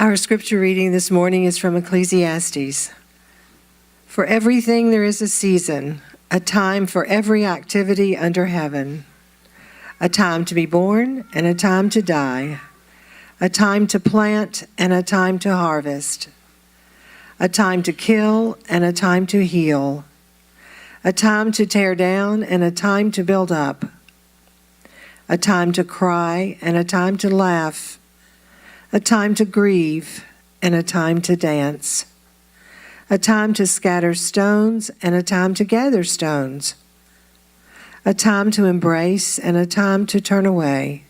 Our scripture reading this morning is from Ecclesiastes. For everything there is a season, a time for every activity under heaven, a time to be born and a time to die, a time to plant and a time to harvest, a time to kill and a time to heal, a time to tear down and a time to build up, a time to cry and a time to laugh, a time to grieve and a time to dance, a time to scatter stones and a time to gather stones, a time to embrace and a time to turn away,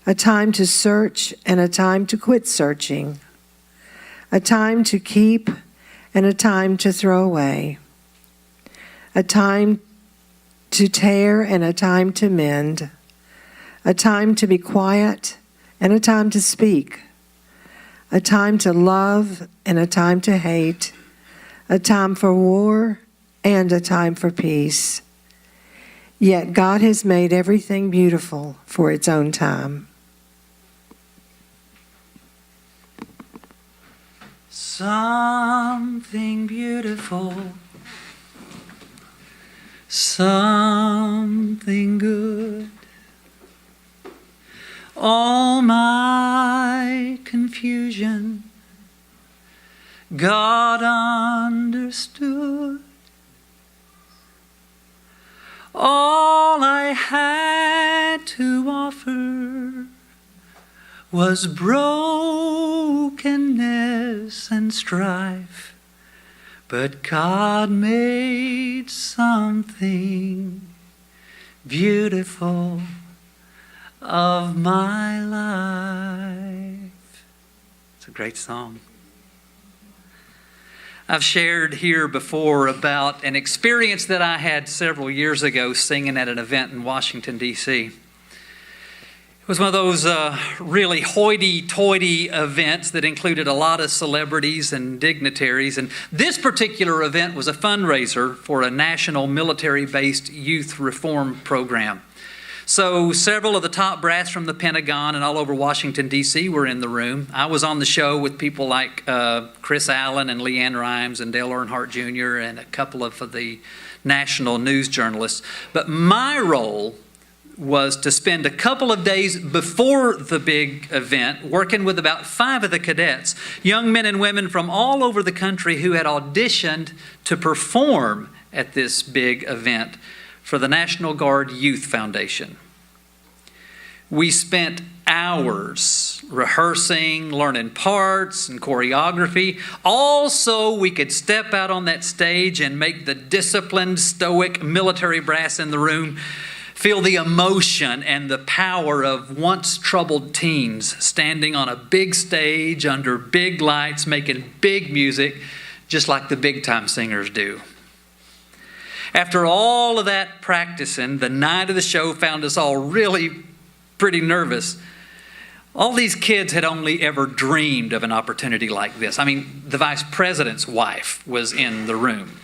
a time to search and a time to quit searching, a time to keep and a time to throw away, a time to tear and a time to mend, a time to be quiet and a time to speak, a time to love and a time to hate, a time for war and a time for peace. Yet God has made everything beautiful for its own time. Something beautiful, something good. All my confusion, God understood. All I had to offer was brokenness and strife, but God made something beautiful of my life. It's a great song. I've shared here before about an experience that I had several years ago singing at an event in Washington, D.C. It was one of those really hoity-toity events that included a lot of celebrities and dignitaries. And this particular event was a fundraiser for a national military-based youth reform program. So several of the top brass from the Pentagon and all over Washington, D.C. were in the room. I was on the show with people like Chris Allen and Leanne Rimes and Dale Earnhardt Jr. and a couple of the national news journalists. But my role was to spend a couple of days before the big event working with about 5 of the cadets, young men and women from all over the country who had auditioned to perform at this big event for the National Guard Youth Foundation. We spent hours rehearsing, learning parts and choreography, all so we could step out on that stage and make the disciplined, stoic military brass in the room feel the emotion and the power of once troubled teens standing on a big stage under big lights, making big music, just like the big-time singers do. After all of that practicing, the night of the show found us all really pretty nervous. All these kids had only ever dreamed of an opportunity like this. I mean, the vice president's wife was in the room,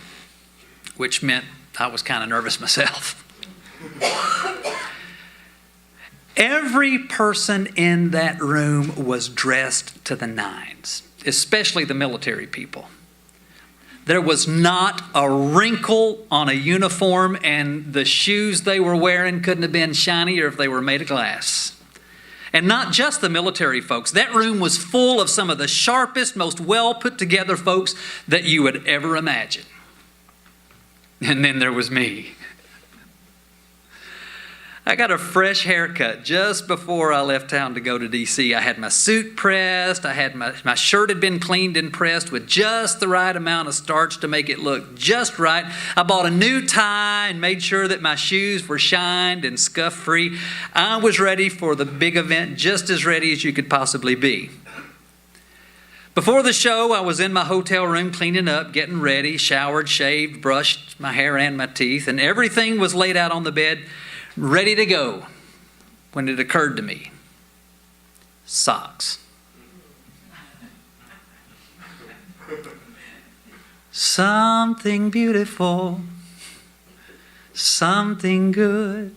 which meant I was kind of nervous myself. Every person in that room was dressed to the nines, especially the military people. There was not a wrinkle on a uniform, and the shoes they were wearing couldn't have been shinier if they were made of glass. And not just the military folks. That room was full of some of the sharpest, most well-put-together folks that you would ever imagine. And then there was me. I got a fresh haircut just before I left town to go to D.C. I had my suit pressed. I had my shirt had been cleaned and pressed with just the right amount of starch to make it look just right. I bought a new tie and made sure that my shoes were shined and scuff-free. I was ready for the big event, just as ready as you could possibly be. Before the show, I was in my hotel room cleaning up, getting ready, showered, shaved, brushed my hair and my teeth, and everything was laid out on the bed, ready to go, when it occurred to me. Socks. Something beautiful, something good.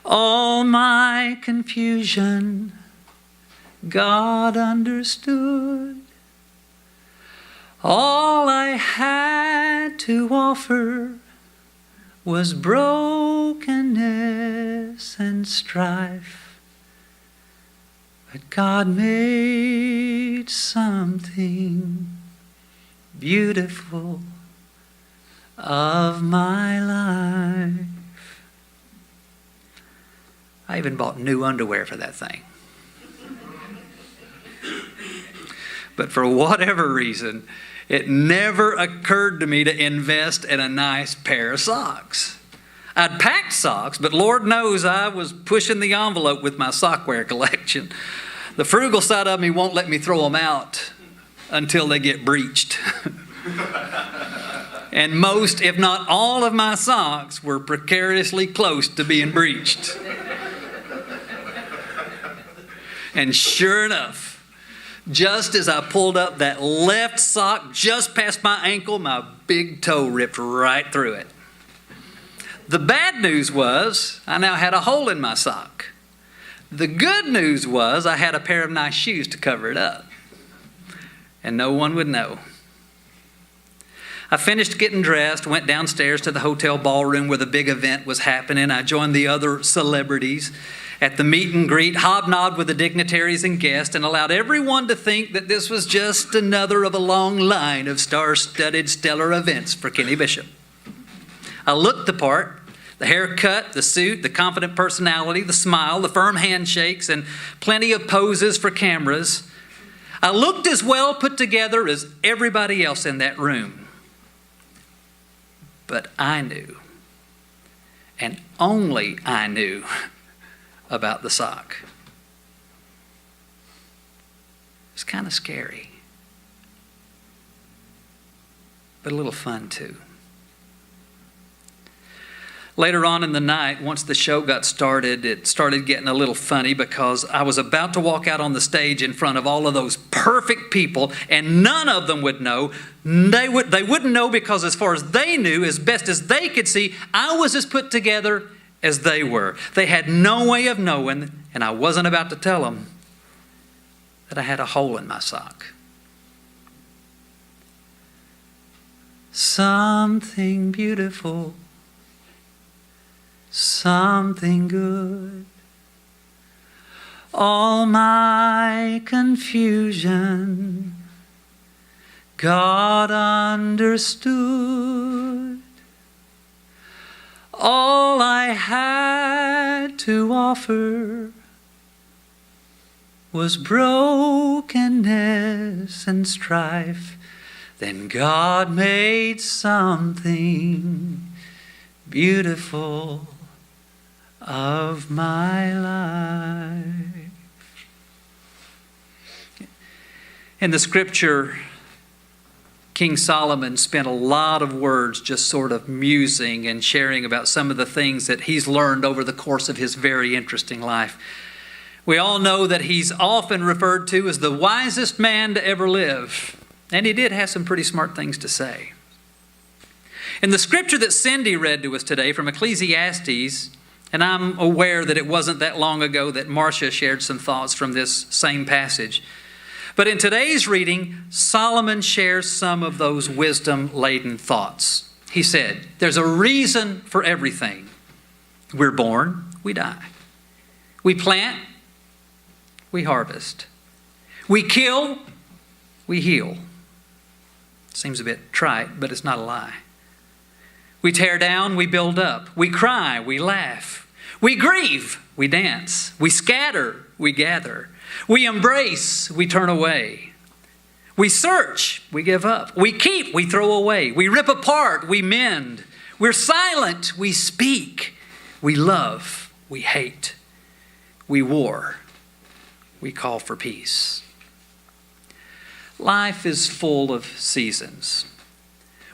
All my confusion, God understood. All I had to offer was brokenness and strife. But God made something beautiful of my life. I even bought new underwear for that thing. But for whatever reason, it never occurred to me to invest in a nice pair of socks. I'd packed socks, but Lord knows I was pushing the envelope with my sockwear collection. The frugal side of me won't let me throw them out until they get breached. And most, if not all, of my socks were precariously close to being breached. And sure enough, just as I pulled up that left sock just past my ankle, my big toe ripped right through it. The bad news was I now had a hole in my sock. The good news was I had a pair of nice shoes to cover it up. And no one would know. I finished getting dressed, went downstairs to the hotel ballroom where the big event was happening. I joined the other celebrities at the meet and greet, hobnobbed with the dignitaries and guests, and allowed everyone to think that this was just another of a long line of star-studded stellar events for Kenny Bishop. I looked the part, the haircut, the suit, the confident personality, the smile, the firm handshakes, and plenty of poses for cameras. I looked as well put together as everybody else in that room. But I knew, and only I knew, about the sock. It's kind of scary, but a little fun too. Later on in the night, once the show got started, it started getting a little funny because I was about to walk out on the stage in front of all of those perfect people, and none of them would know. They wouldn't know because as far as they knew, as best as they could see, I was as put together as they were. They had no way of knowing, and I wasn't about to tell them, that I had a hole in my sock. Something beautiful, something good. All my confusion, God understood. All I had to offer was brokenness and strife. Then God made something beautiful of my life. In the scripture, King Solomon spent a lot of words just sort of musing and sharing about some of the things that he's learned over the course of his very interesting life. We all know that he's often referred to as the wisest man to ever live. And he did have some pretty smart things to say. In the scripture that Cindy read to us today from Ecclesiastes, and I'm aware that it wasn't that long ago that Marsha shared some thoughts from this same passage. But in today's reading, Solomon shares some of those wisdom-laden thoughts. He said, there's a reason for everything. We're born, we die. We plant, we harvest. We kill, we heal. Seems a bit trite, but it's not a lie. We tear down, we build up. We cry, we laugh. We grieve, we dance. We scatter, we gather. We embrace, we turn away. We search, we give up. We keep, we throw away. We rip apart, we mend. We're silent, we speak. We love, we hate. We war, we call for peace. Life is full of seasons.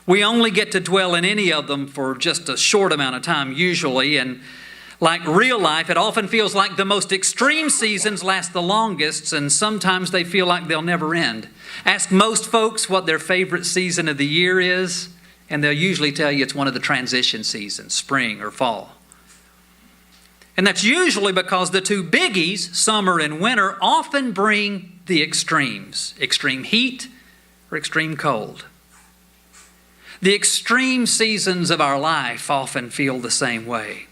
We only get to dwell in any of them for just a short amount of time usually, and like real life, it often feels like the most extreme seasons last the longest, and sometimes they feel like they'll never end. Ask most folks what their favorite season of the year is, and they'll usually tell you it's one of the transition seasons, spring or fall. And that's usually because the two biggies, summer and winter, often bring the extremes. Extreme heat or extreme cold. The extreme seasons of our life often feel the same way.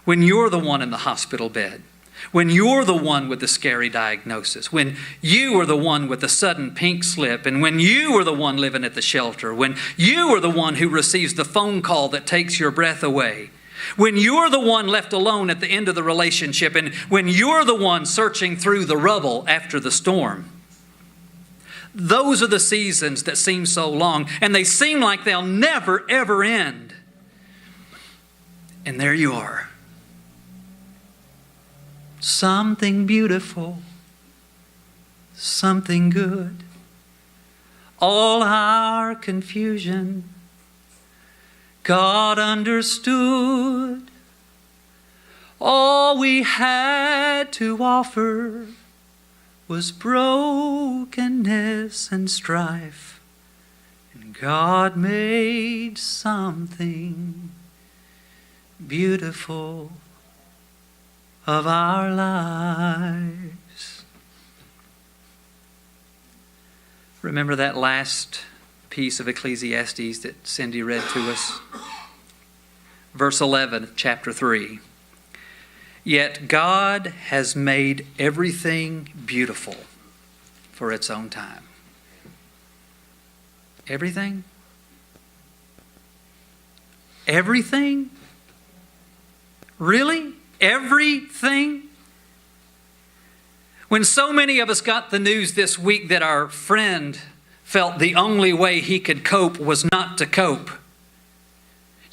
When you're the one in the hospital bed, when you're the one with the scary diagnosis, when you are the one with the sudden pink slip, and when you are the one living at the shelter, when you are the one who receives the phone call that takes your breath away, when you're the one left alone at the end of the relationship, and when you're the one searching through the rubble after the storm. Those are the seasons that seem so long, and they seem like they'll never, ever end. And there you are. Something beautiful, something good. All our confusion, God understood. All we had to offer was brokenness and strife. And God made something beautiful of our lives. Remember that last piece of Ecclesiastes that Cindy read to us? Verse 11 of chapter 3. Yet God has made everything beautiful for its own time. Everything? Everything? Really? Everything? When so many of us got the news this week that our friend felt the only way he could cope was not to cope,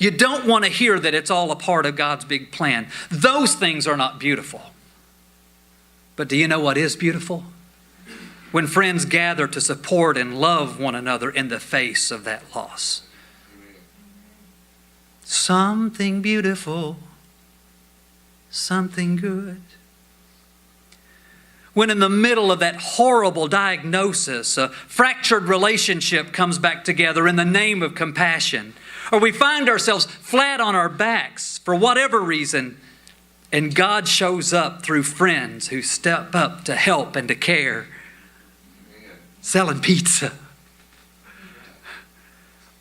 you don't want to hear that it's all a part of God's big plan. Those things are not beautiful. But do you know what is beautiful? When friends gather to support and love one another in the face of that loss. Something beautiful, something good. When in the middle of that horrible diagnosis, a fractured relationship comes back together in the name of compassion, or we find ourselves flat on our backs for whatever reason, and God shows up through friends who step up to help and to care. Selling pizza.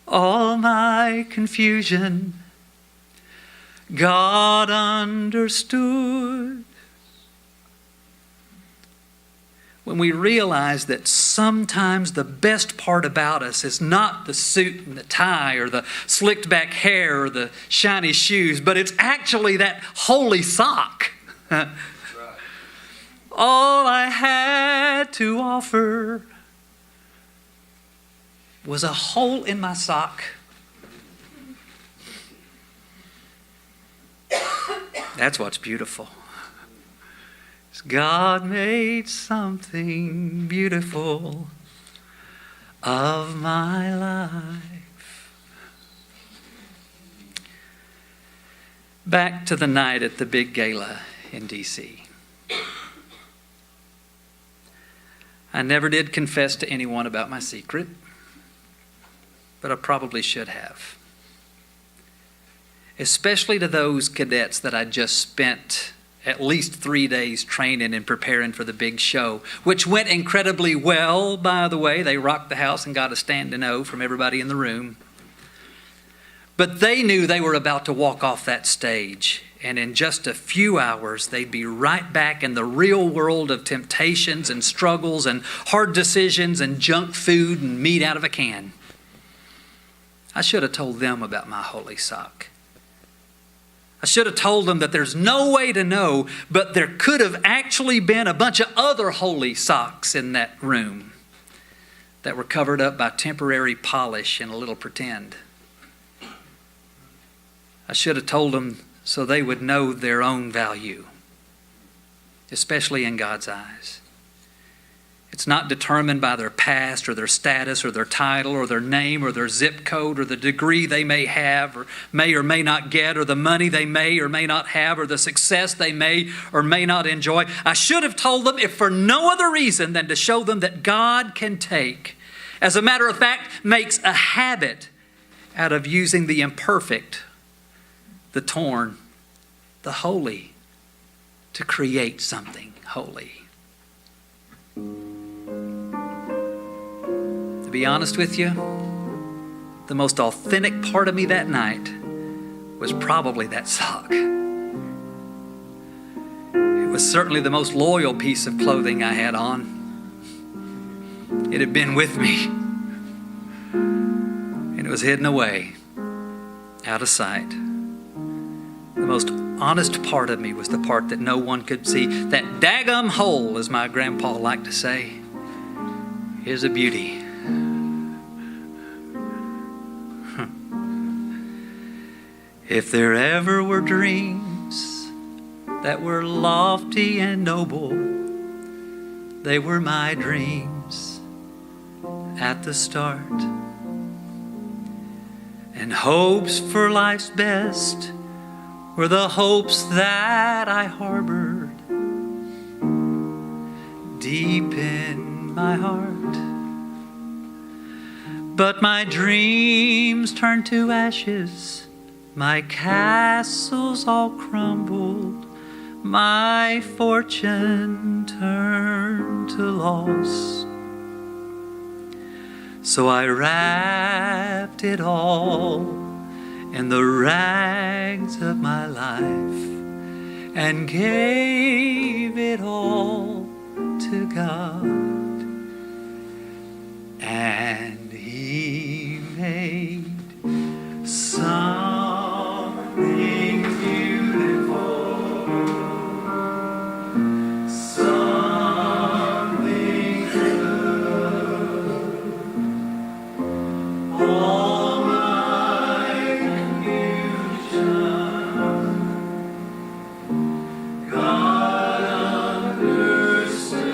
All my confusion, God understood. When we realize that sometimes the best part about us is not the suit and the tie or the slicked back hair or the shiny shoes, but it's actually that holy sock. That's right. All I had to offer was a hole in my sock. That's what's beautiful. God made something beautiful of my life. Back to the night at the big gala in D.C. I never did confess to anyone about my secret, but I probably should have. Especially to those cadets that I just spent at least 3 days training and preparing for the big show, which went incredibly well, by the way. They rocked the house and got a standing O from everybody in the room. But they knew they were about to walk off that stage, and in just a few hours, they'd be right back in the real world of temptations and struggles and hard decisions and junk food and meat out of a can. I should have told them about my holy sock. I should have told them that there's no way to know, but there could have actually been a bunch of other holy socks in that room that were covered up by temporary polish and a little pretend. I should have told them so they would know their own value, especially in God's eyes. It's not determined by their past or their status or their title or their name or their zip code or the degree they may have or may not get or the money they may or may not have or the success they may or may not enjoy. I should have told them, if for no other reason than to show them that God can take, as a matter of fact, makes a habit out of using the imperfect, the torn, the holy to create something holy. To be honest with you, the most authentic part of me that night was probably that sock. It was certainly the most loyal piece of clothing I had on. It had been with me, and it was hidden away, out of sight. The most honest part of me was the part that no one could see. That daggum hole, as my grandpa liked to say, is a beauty. If there ever were dreams that were lofty and noble, they were my dreams at the start. And hopes for life's best were the hopes that I harbored deep in my heart. But my dreams turned to ashes, my castles all crumbled, my fortune turned to loss. So I wrapped it all in the rags of my life and gave it all to God. And He made something beautiful, something good. All my confusion, God understood.